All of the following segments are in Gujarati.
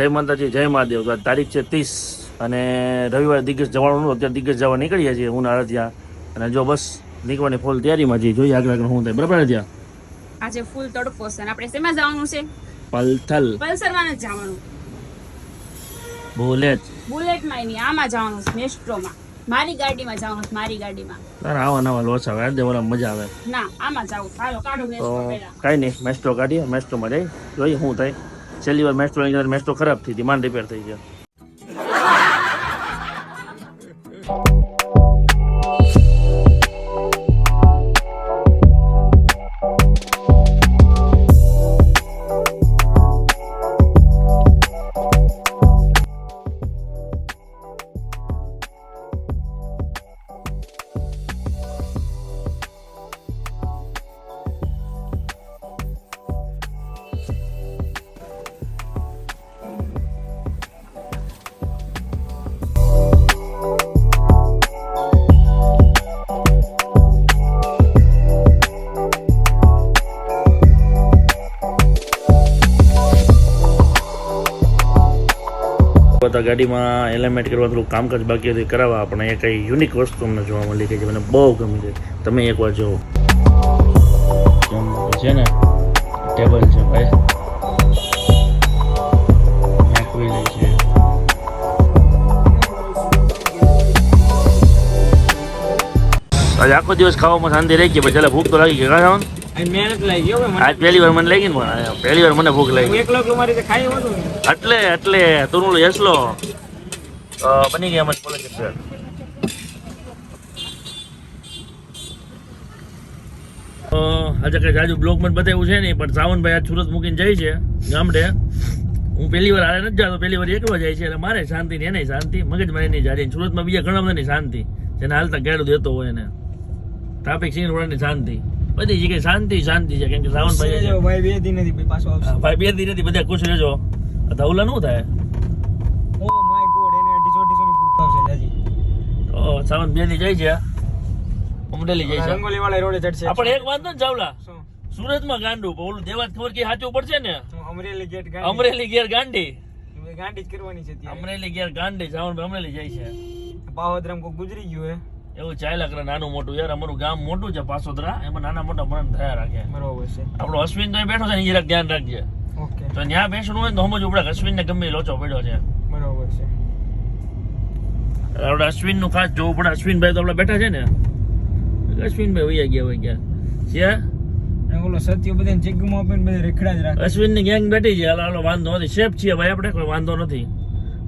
જય માતાજી, જય મહાદેવ. તો તારીખ છે 30 અને રવિવારે દિગ્ગજ જવાનું. અત્યારે દિગ્ગજ જવા નીકળીએ છીએ હું ત્યાં. અને જો બસ નીકળવાની ફૂલ તૈયારીમાં છીએ. જોઈએ આગળ શું થાય. બરાબર ત્યાં આજે ફૂલ તડકો છે. આપણે શેમાં જવાનું છે? પલથલ. પલ્સરમાં જ જવાનું. બુલેટમાં નહીં, આમાં જવાનું છે, મેસ્ટ્રોમાં. મારી ગાડીમાં જવાનું છે, મારી ગાડીમાં. તારા આવા નવા લોચા આવે દે, ઓલા મજા આવે. ના, આમાં જાવું. હાલો કાઢો મેસ્ટ્રો પહેલા. કાઈ નહીં, મેસ્ટ્રો કાઢીએ. મેસ્ટ્રોમાં જઈ જોઈએ શું થાય. છેલ્લી વાર મેસ્ટ્રો લઈને મેસ્ટ્રો ખરાબ થઈ હતી, માન રિપેર થઈ ગયા. ગાડીમાં એલિમેન્ટ કરવા થોડું કામકાજ બાકી હતું, કરાવવા. પણ એ કંઈ યુનિક વસ્તુ અમને જોવા મળી કે જે મને બહુ ગમી છે. તમે એકવાર જુઓ. છે ને ટેબલ છે ભાઈ, મેકવેલ છે. આજે આખો દિવસ ખાવામાં શાંતિ રહી ગઈ. ચાલે ભૂખ તો લાગી ગઈ. કાં ખાવાનું મહેનત લાગી ગયો. આજ પહેલી વાર મને લાગી ને, પણ પહેલી વાર મને ભૂખ લાગી. એકલો મારી ખાઈ હોતું એટલે તું યસલો બની ગયા. મત કોલેજ છે આજે કઈ જાજુ બ્લોગમાં બતાવ્યું છે નહીં, પણ સાવનભાઈ આજ સુરત મૂકીને જાય છે ગામડે. હું પહેલી વાર હારે નથી જતો, પહેલી વાર એકલો જાય છે. એટલે મારે શાંતિ ને એને શાંતિ, મગજ મારી નહીં જાય. સુરતમાં બીજા ઘણા બધાની શાંતિ, જેને હાલતા ગાડું દેતો હોય એને, ટ્રાફિક સિગ્નલ વાળાની શાંતિ, બધી જગ્યાએ શાંતિ છે. કેમ કે સાવનભાઈ ભાઈ 2 દિન નથી પાછો આવશે. ભાઈ 2 દિન નથી, બધા ખુશ રહેજો. ધવલા શું થાય? ઓ માય ગોડ, એને 250 ની ભૂખ આવશે જાજી. તો સાવન 2 દી જાય છે, અમરેલી જાય છે. રંગોલી વાળા રોડે ચડશે. આપણે એક વાંધો ને ચાવલા, સુરતમાં ગાંડું, ઓલું દેવાત ખબર કે સાચું પડશે ને. અમરેલી ગેટ અમરેલી ગેર ગાંડી ગાંડી જ કરવાની છે ત્યાં. અમરેલી ગેર ગાંડી. સાવનભાઈ અમરેલી જાય છે. પાહોદરામ કોઈ ગુજરી ગયું હે એવું ચાલ્યા કરે. નાનું મોટું યાર, અમારું ગામ મોટું છે પાસોદરા, એમાં નાના મોટા મરણ થયા રાખે. બરોબર છે. આપણો અશ્વિન તો બેઠો છે ને, જરાક ધ્યાન રાખજે. ઓકે. તો ત્યાં બેસવાનું હોય તો સમજવું પડે અશ્વિન ને ગમે લોચો પડ્યો છે. બરોબર છે. આપણે અશ્વિન નું ખાસ જોવું પડે. અશ્વિનભાઈ તો આપણે બેઠા છે ને, અશ્વિનભાઈ વૈયા ગયા હોય ક્યાં છે. ઓલો સત્ય બધાને ચીગમાં આપીને બધા રેખડા જ રાખે. અશ્વિન ની ગેંગ બેઠી છે. હાલો વાંધો નથી, સેફ છીએ ભાઈ આપણે, કોઈ વાંધો નથી.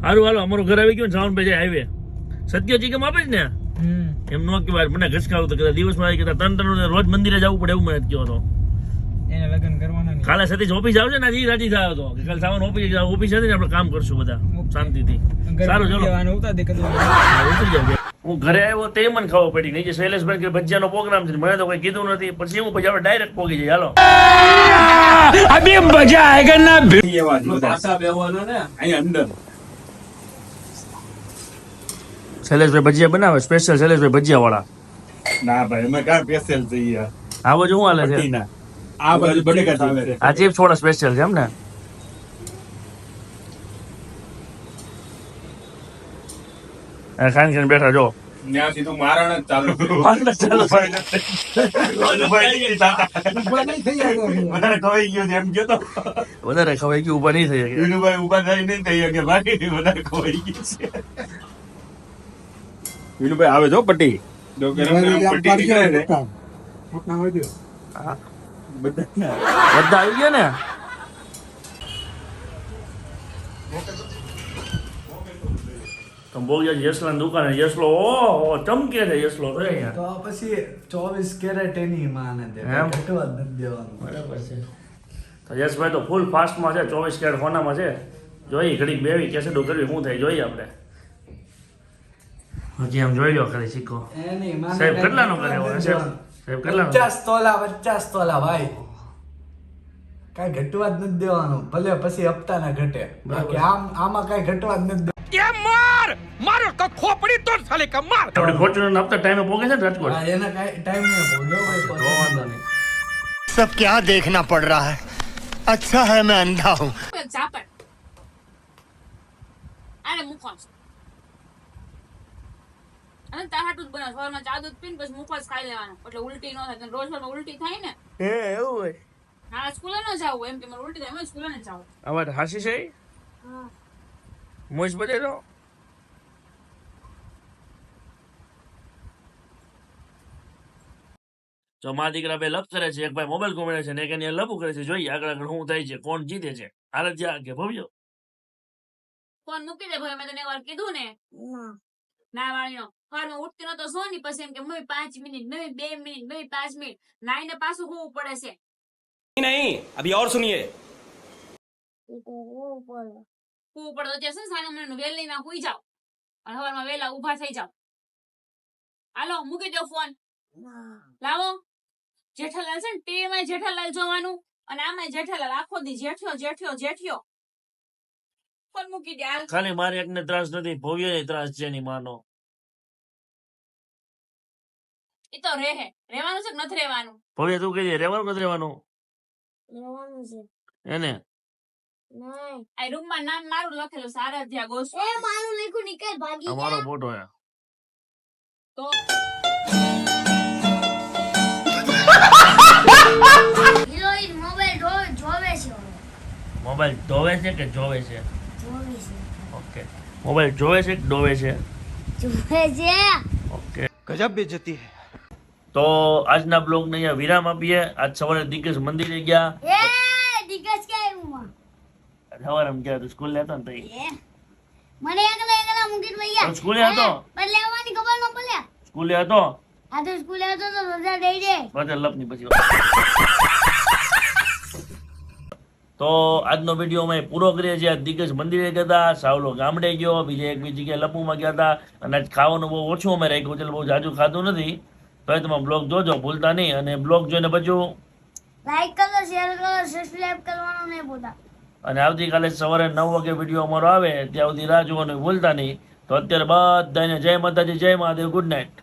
સારું હાલો, અમારું ઘર આવી ગયું ને સાવનભાઈ જાય હાઈવે. સત્ય ચીગમ આપે જ ને, એમ નો કહેવાય. મને ઘસકાવું તો કદાચ દિવસમાં આવી કહેતા 3 રોજ મંદિરે જવું પડે એવું મને કહ્યો હતો. એને લગ્ન કરવાના નહીં. કાલે સતીશ ઓફિસ આવશે ને, હજી રાજી થયો હતો કે કાલે સાવન ઓફિસ હતી ને, આપણે કામ કરશું બધા શાંતિથી. સારું ચલો ઉતરી જાવ. હું ઘરે આવ્યો તે મને ખબર પડી નહીં કે શૈલેષભાઈ કે ભજીયાનો પ્રોગ્રામ છે. મને તો કોઈ કીધું નથી. પછી હું પછી આપણે ડાયરેક્ટ પોગી જઈએ. હાલો અભી મજા આયેગા ના. પાછા બેહવાનો ને અહીં અંદર. શૈલેષભાઈ ભજીયા બનાવે સ્પેશિયલ. શૈલેષભાઈ ભજીયા વાળા. ના ભાઈ અમે કાં સ્પેશિયલ જઈએ. આ બાજુ શું હાલે છે? આ બાજુ બટેકા આવે છે. આ ચિપ્સ થોડા સ્પેશિયલ છે એમ ને. ખાઈને બેઠા જો ત્યાં સીધું મારણ જ ચાલુ. વધારે ખવાઈ ગયો એમ ગયો તો. વધારે ખવાઈ ગયું, ઉભા નહીં થઈ શકે. વિનુભાઈ ઉભા થઈ નહીં થઈ શકે. બાકી વધારે ખવાઈ ગયું છે. વિનુભાઈ આવે જો પટ્ટી. પટ્ટી બધા આવી ગયા ને. તો બોલ્યા યશલા દુકાને. યશલો ઓહો ચમકે છે. યશલો તો અહીંયા તો પછી 24 કેરેટ એની માને દે, ઘટવા જ નથી દેવાનું. બરાબર છે. તો યશભાઈ તો ફૂલ ફાસ્ટમાં છે. 24 કેરેટ હોનામાં છે. જોઈ ઘડીક બેવી કેસેડો કરવી શું થાય જોઈએ આપણે. હજી આમ જોઈ લો ખાલી સિક્કો. એની માને સાહેબ કેટલાનો કરે હવે? સાહેબ કેટલાનો? 50 તોલા ભાઈ. કાંઈ ઘટવા જ નથી દેવાનું, ભલે પછી હપ્તા ના ઘટે. બાકી આમાં કાંઈ ઘટવા જ નથી. મારો તો ખોપડી તોડ સાલે કા માર. આપણે ફોર્ચ્યુનર આપતા ટાઈમે પહોંચે છે ને રાજકોટ. એના કાંઈ ટાઈમ નહીં ભોગ્યો ભાઈ. તો વાંધો નહીં. सब क्या देखना पड़ रहा है. अच्छा है मैं अंधा हूँ. મુખવાસ અને તાહાટું જ બનાવ સવારમાં ચા દૂધ પીને પછી મુખવાસ ખાઈ લેવાનો એટલે ઉલટી ન થાય તને રોજ સવારમાં ઉલટી થાય ને હે એવું હોય હા સ્કૂલે ન જાવું એમ કે મને ઉલટી થાય એમ સ્કૂલે ન જાવું આ વાત હાસી છે મોજ બધે તો જો મારા દીકરા બે લપ કરે છે એક ભાઈ મોબાઈલ ઘુમાડે છે ને એક એની લપુ કરે છે જોઈએ આગળ આગળ શું થાય છે કોણ જીતે છે આરાધ્યા કે ભવ્યો ફોન મૂકી દે ભાઈ મેં તને એક વાર કીધું ને ના વાળીનો સવારમાં ઉઠતી નતો સો ની પછી એમ કે mummy 5 minute mummy 2 minute mummy 5 minute નાઈને પાછું હોવું પડે છે नहीं अभी और सुनिए હોવું પડે તો ત્યાં છે ને સાના મને વહેલી ના હુઈ જાવ અને સવારમાં વહેલા ઊભા થઈ જાવ હાલો મૂકી દો ફોન લાવો જેઠાલાલ છે ને ટીવી માં જેઠાલાલ જોવાનું અને આમાં જેઠાલાલ આખો દી જેઠ્યો જેઠ્યો જેઠ્યો ફોન મૂકી દે હાલ ખાલી મારે એકને ત્રાસ નથી ભવ્ય ત્રાસ છે એની માનો એ તો રહેવાનું છે કે નથી રહેવાનું ભવ્ય તું કહીએ રહેવાનું નથી રહેવાનું એને આ રૂમ માં નામ મારું લખેલું છે આરાધ્યા ગોસ્વામી અમારો ફોટો હે તો હિરોઈન મોબાઈલ જોવે છે મોબાઈલ ધોવે છે કે જોવે છે જોવે છે ઓકે મોબાઈલ જોવે છે કે ડોવે છે જોવે છે ઓકે गजब बेइज्जती है તો આજના બ્લોગ ને અહીંયા વિરામ આપીએ આજ સવારે દિગ્ગજ મંદિરે ગયા એ દિગ્ગજ કે આવ્યું સવારે એમ ગયા સ્કૂલ લેતો ને તઈ મને એકલા મૂકીને ભૈયા તો સ્કૂલે હતો પણ લેવાની ખબર ન પડે સ્કૂલે હતો આ તો સ્કૂલે હતો તો રજા દઈ દે બધા લપની પછી તો આજનો વિડીયો અમે પૂરો કરીએ છીએ આજ દિગ્ગજ મંદિરે ગયા હતા સાવલો ગામડે ગયો બીજે બીજી જગ્યાએ લપુમાં ગયા હતા અને આજ ખાવાનું બહુ ઓછું અમે રાખ્યું એટલે બહુ જાજુ ખાધું નથી તો તમે બ્લોગ જોજો ભૂલતા નહીં અને બ્લોગ જોઈને પછી લાઈક કરો શેર કરો સબસ્ક્રાઇબ કરવાનું નહીં ભૂલતા અને આવતીકાલે સવારે 9 વાગે વિડીયો અમારો આવે ત્યાં સુધી રાહ જોવાનું ભૂલતા નહીં તો અત્યારે બધાને જય માતાજી જય મહાદેવ ગુડ નાઇટ